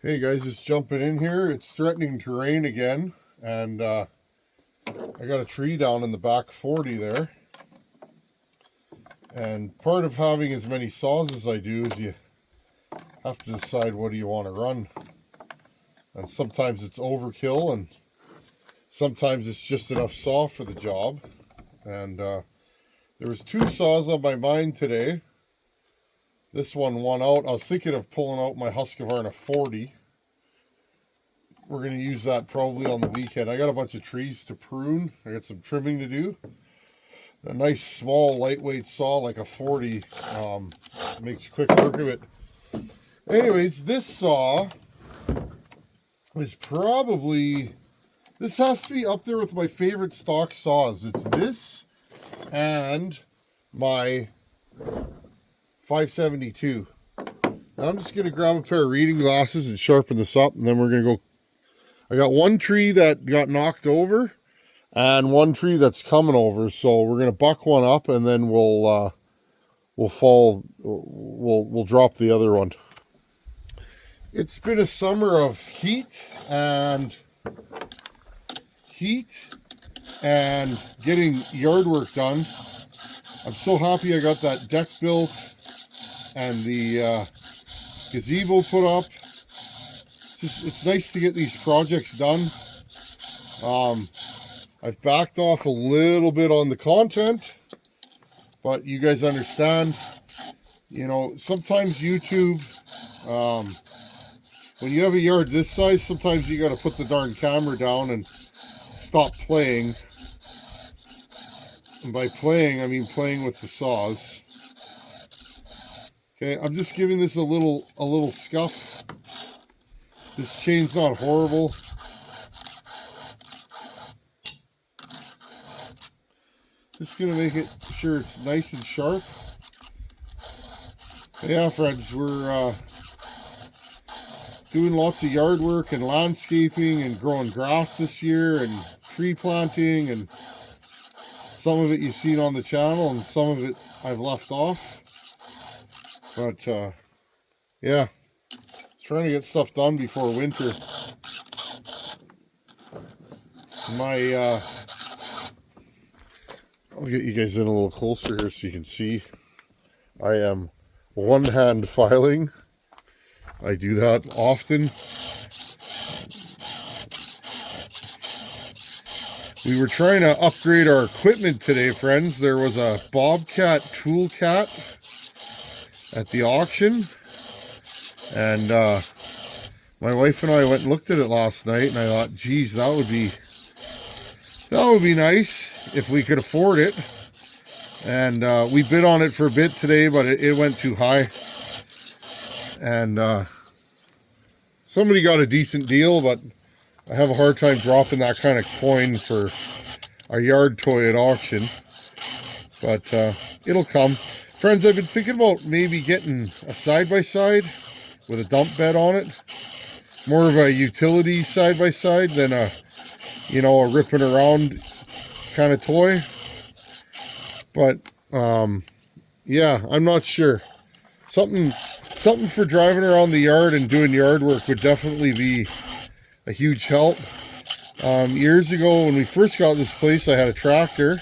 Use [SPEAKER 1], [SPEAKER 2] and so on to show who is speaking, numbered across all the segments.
[SPEAKER 1] Hey guys, just jumping in here. It's threatening to rain again, and I got a tree down in the back 40 there. And part of having as many saws as I do is you have to decide what do you want to run. And sometimes it's overkill, and sometimes it's just enough saw for the job. And there was two saws on my mind today. This one won out. I was thinking of pulling out my Husqvarna 40. We're going to use that probably on the weekend. I got a bunch of trees to prune. I got some trimming to do. A nice small lightweight saw like a 40 makes quick work of it. Anyways, this saw is probably, this has to be up there with my favorite stock saws. It's this and my 572. Now I'm just going to grab a pair of reading glasses and sharpen this up, and then we're going to go. I got one tree that got knocked over and one tree that's coming over, so we're going to buck one up, and then we'll drop the other one. It's been a summer of heat and getting yard work done. I'm so happy I got that deck built and the gazebo put up. It's nice to get these projects done. I've backed off a little bit on the content, but you guys understand, sometimes YouTube, when you have a yard this size, sometimes you got to put the darn camera down and stop playing. And by playing, I mean playing with the saws. Okay, I'm just giving this a little scuff. This chain's not horrible. Just gonna make it sure it's nice and sharp. Yeah, friends, we're doing lots of yard work and landscaping and growing grass this year and tree planting, and some of it you've seen on the channel and some of it I've left off. But yeah, trying to get stuff done before winter. I'll get you guys in a little closer here so you can see. I am one-hand filing. I do that often. We were trying to upgrade our equipment today, friends. There was a Bobcat Toolcat at the auction, and my wife and I went and looked at it last night, and I thought, geez, that would be nice if we could afford it. And we bid on it for a bit today, but it went too high. And somebody got a decent deal, but I have a hard time dropping that kind of coin for a yard toy at auction. But it'll come. Friends, I've been thinking about maybe getting a side-by-side with a dump bed on it. More of a utility side-by-side than a ripping around kind of toy. But yeah, I'm not sure. Something for driving around the yard and doing yard work would definitely be a huge help. Years ago when we first got this place, I had a tractor,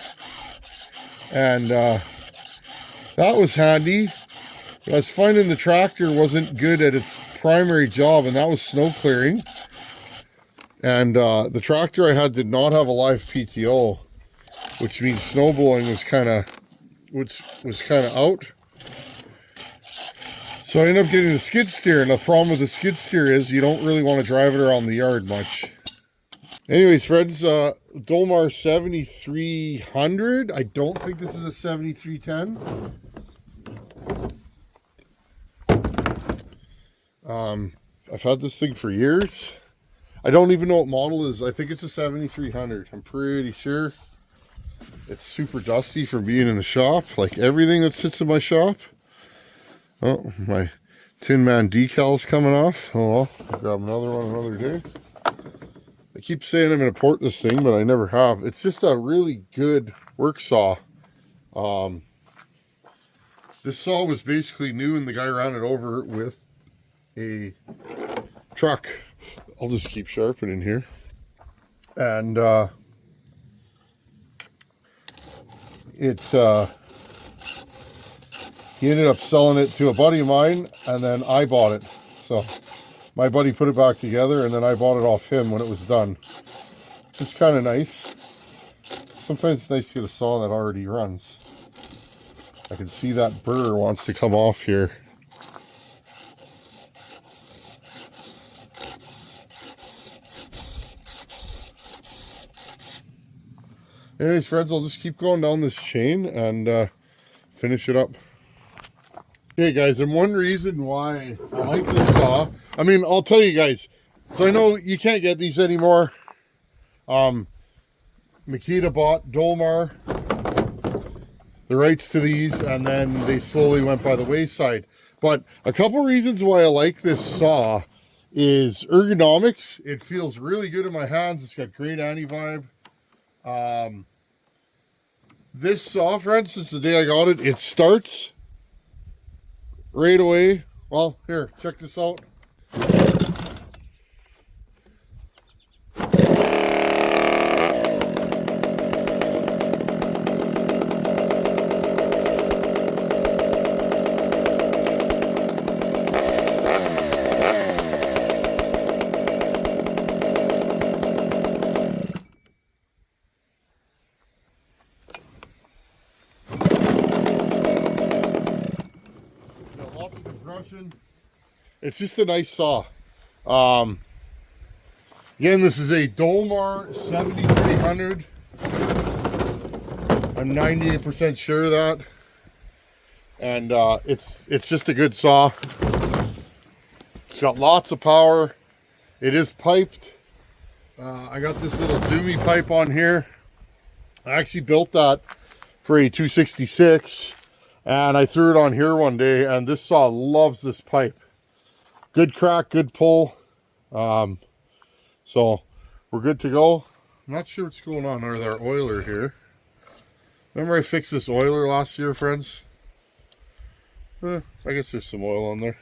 [SPEAKER 1] and that was handy. But I was finding the tractor wasn't good at its primary job, and that was snow clearing. And the tractor I had did not have a live PTO, which means snow blowing was kind of out. So I ended up getting a skid steer, and the problem with the skid steer is you don't really want to drive it around the yard much. Anyways, friends, Dolmar 7300. I don't think this is a 7310. I've had this thing for years. I don't even know what model it is. I think it's a 7300. I'm pretty sure. It's super dusty from being in the shop, like everything that sits in my shop. Oh, my Tin Man decal's coming off. Oh well, I'll grab another one another day. I keep saying I'm going to port this thing, but I never have. It's just a really good work saw. This saw was basically new, and the guy ran it over with a truck. I'll just keep sharpening here. And he ended up selling it to a buddy of mine, and then I bought it. So my buddy put it back together, and then I bought it off him when it was done. It's kind of nice. Sometimes it's nice to get a saw that already runs. I can see that burr wants to come off here. Anyways, friends, I'll just keep going down this chain and finish it up. Okay, guys, and one reason why I like this saw, I mean, I'll tell you guys, so I know you can't get these anymore. Makita bought Dolmar the rights to these, and then they slowly went by the wayside. But a couple reasons why I like this saw is ergonomics. It feels really good in my hands. It's got great anti-vibe. This saw, for instance, the day I got it, it starts right away. Well, here, check this out. It's just a nice saw. Again, this is a Dolmar 7300. I'm 98% sure of that. And it's just a good saw. It's got lots of power. It is piped. I got this little zoomy pipe on here. I actually built that for a 266. And I threw it on here one day, and this saw loves this pipe. Good crack, good pull. So we're good to go. I'm not sure what's going on with our oiler here. Remember I fixed this oiler last year, friends? I guess there's some oil on there.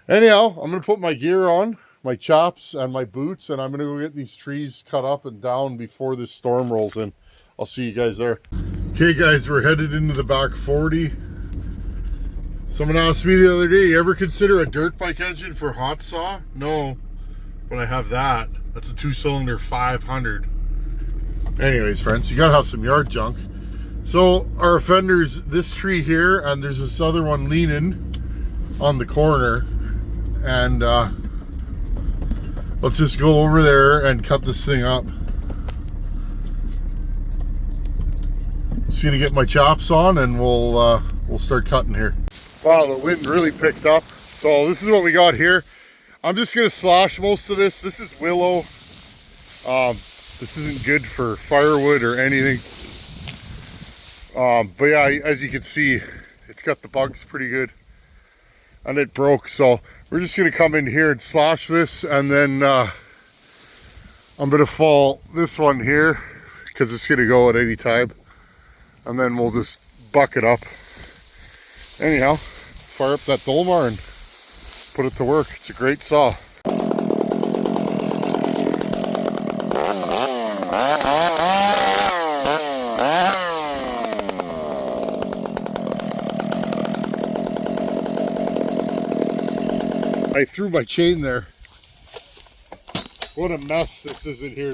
[SPEAKER 1] Anyhow, I'm going to put my gear on, my chops and my boots, and I'm going to go get these trees cut up and down before this storm rolls in. I'll see you guys there. Okay guys, we're headed into the back 40. Someone asked me the other day, you ever consider a dirt bike engine for hot saw? No, but I have that. That's a 2-cylinder 500. Anyways, friends, you gotta have some yard junk. So our fender's this tree here, and there's this other one leaning on the corner. And let's just go over there and cut this thing up. Just gonna get my chops on, and we'll start cutting here. Wow, the wind really picked up. So this is what we got here. I'm just gonna slash most of this. This is willow. This isn't good for firewood or anything. But yeah, as you can see, it's got the bugs pretty good. And it broke, so we're just gonna come in here and slash this, and then I'm gonna fall this one here because it's gonna go at any time. And then we'll just buck it up. Anyhow, fire up that Dolmar and put it to work. It's a great saw. I threw my chain there. What a mess this is in here.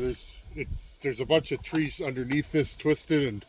[SPEAKER 1] There's a bunch of trees underneath this twisted, and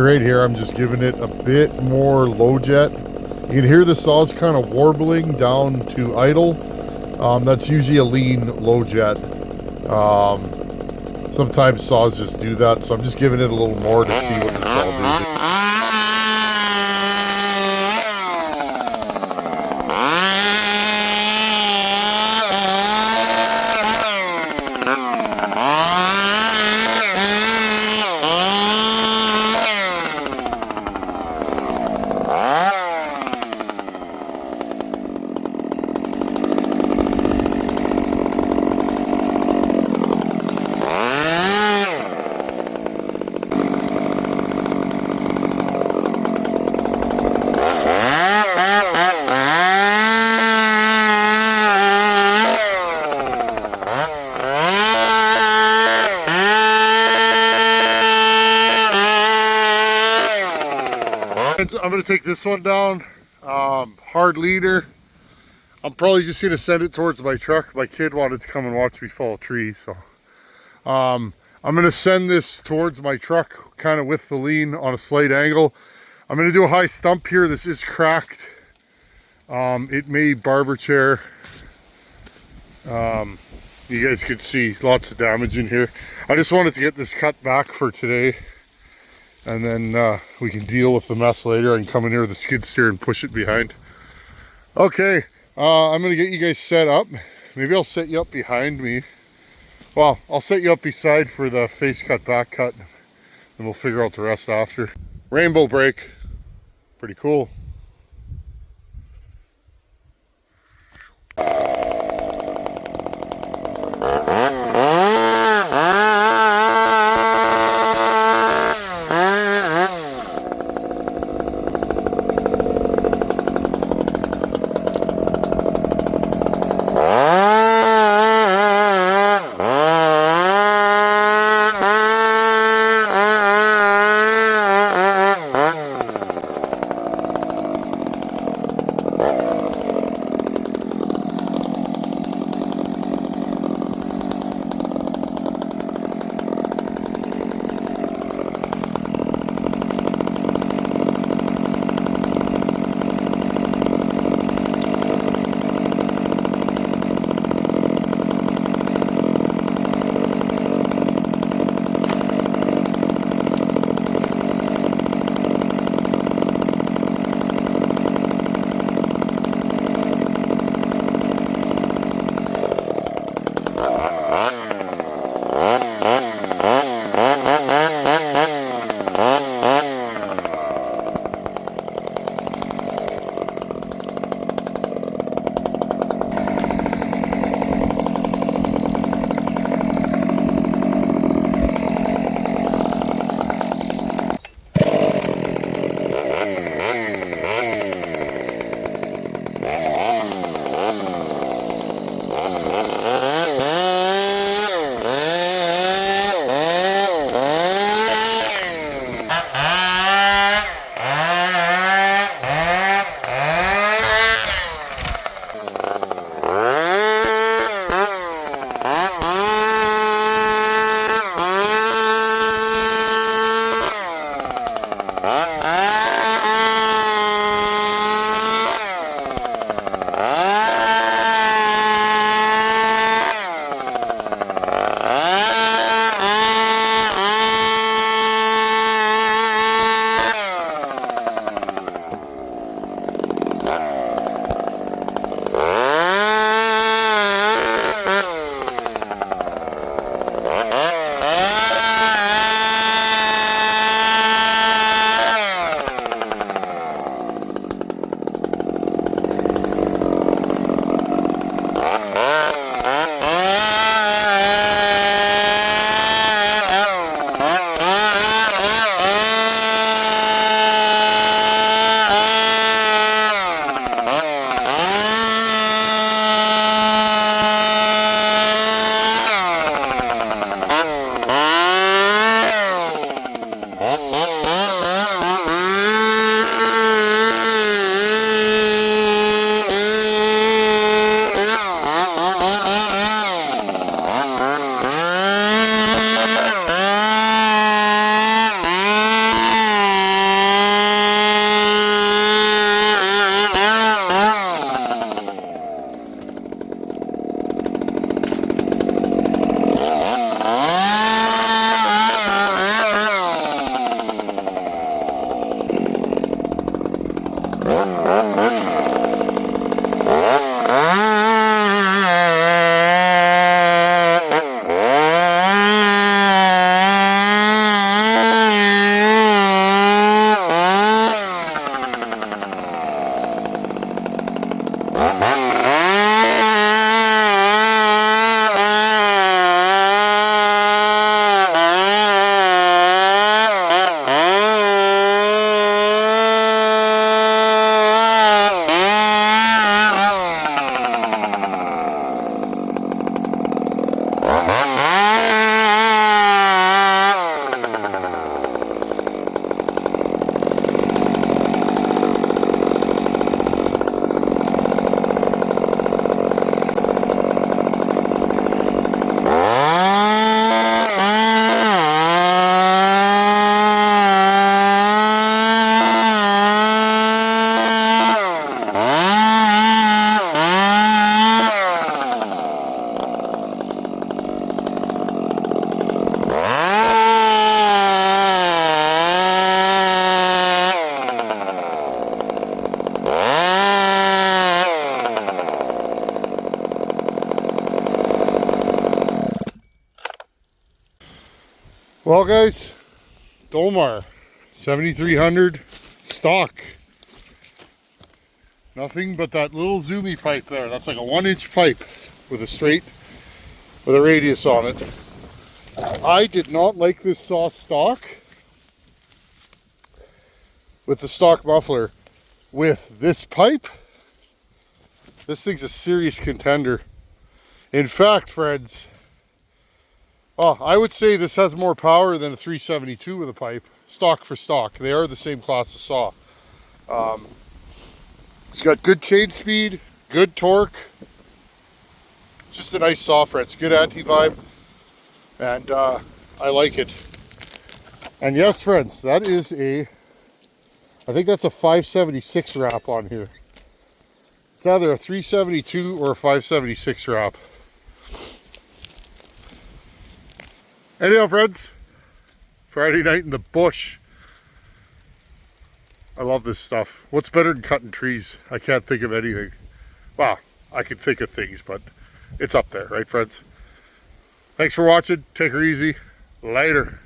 [SPEAKER 1] right here, I'm just giving it a bit more low jet. You can hear the saws kind of warbling down to idle. That's usually a lean low jet. Sometimes saws just do that, so I'm just giving it a little more to see what the saw does. I'm going to take this one down, hard leader. I'm probably just going to send it towards my truck. My kid wanted to come and watch me fall a tree, so I'm going to send this towards my truck kind of with the lean on a slight angle. I'm going to do a high stump here. This is cracked. It may barber chair. You guys can see lots of damage in here. I just wanted to get this cut back for today. And then we can deal with the mess later. I can come in here with a skid steer and push it behind. Okay, I'm gonna get you guys set up. Maybe I'll set you up behind me. Well, I'll set you up beside for the face cut, back cut, and we'll figure out the rest after. Rainbow brake, pretty cool. Well guys, Dolmar 7300 stock. Nothing but that little zoomy pipe there. That's like a 1-inch pipe with a radius on it. I did not like this saw stock with the stock muffler. With this pipe, this thing's a serious contender. In fact, friends, I would say this has more power than a 372 with a pipe. Stock for stock. They are the same class of saw. It's got good chain speed, good torque. It's just a nice saw, friends. Good anti-vibe. And I like it. And yes, friends, that is I think that's a 576 wrap on here. It's either a 372 or a 576 wrap. Anyhow, friends, Friday night in the bush. I love this stuff. What's better than cutting trees? I can't think of anything. Well, I can think of things, but it's up there, right, friends? Thanks for watching. Take her easy. Later.